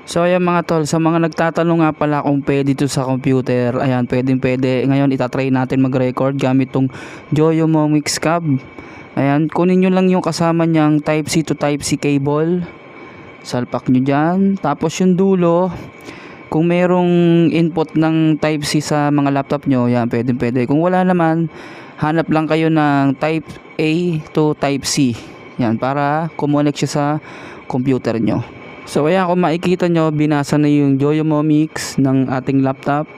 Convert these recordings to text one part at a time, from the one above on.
So ayan mga tol, sa mga nagtatanong nga pala kung pwede ito sa computer, ayan, pwede. Ngayon itatry natin mag-record gamit tong Joyo Momix Cab. Ayan, kunin nyo lang yung kasama niyang type C to type C cable. Salpak nyo dyan. Tapos yung dulo, kung merong input ng type C sa mga laptop nyo, ayan, pwede. Kung wala naman, hanap lang kayo ng type A to type C. Yan, para kumonek siya sa computer nyo. So ayan, kung makikita nyo, binasa na yung Joyo Momix ng ating laptop.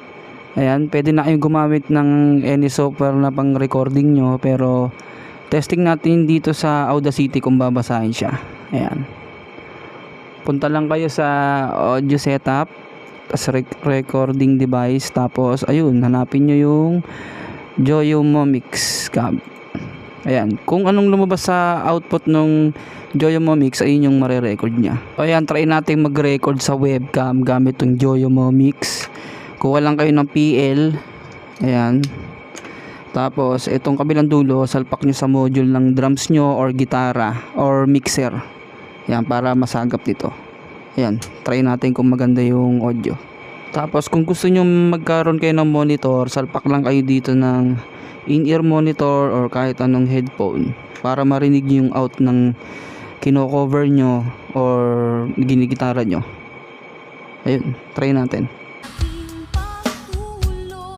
Ayan, pwede na kayong gumamit ng any software na pang recording nyo, pero testing natin dito sa Audacity kung babasahin siya. Ayan, punta lang kayo sa audio setup, tapos recording device, tapos ayun, hanapin nyo yung Joyo Momix Cab. Ayan, kung anong lumabas sa output ng Joyo Momix, ayun yung mare-record niya. So ayan, try natin mag-record sa webcam gamit yung Joyo Momix. Kuha lang kayo ng PL. Ayan. Tapos itong kabilang dulo, salpak nyo sa module ng drums nyo or gitara or mixer. Ayan, para masagap dito. Ayan, try natin kung maganda yung audio. Tapos kung gusto nyo magkaroon kayo ng monitor, salpak lang kayo dito ng in-ear monitor or kahit anong headphone para marinig yung out ng kino-cover nyo or ginigitara nyo. Ayun, try natin.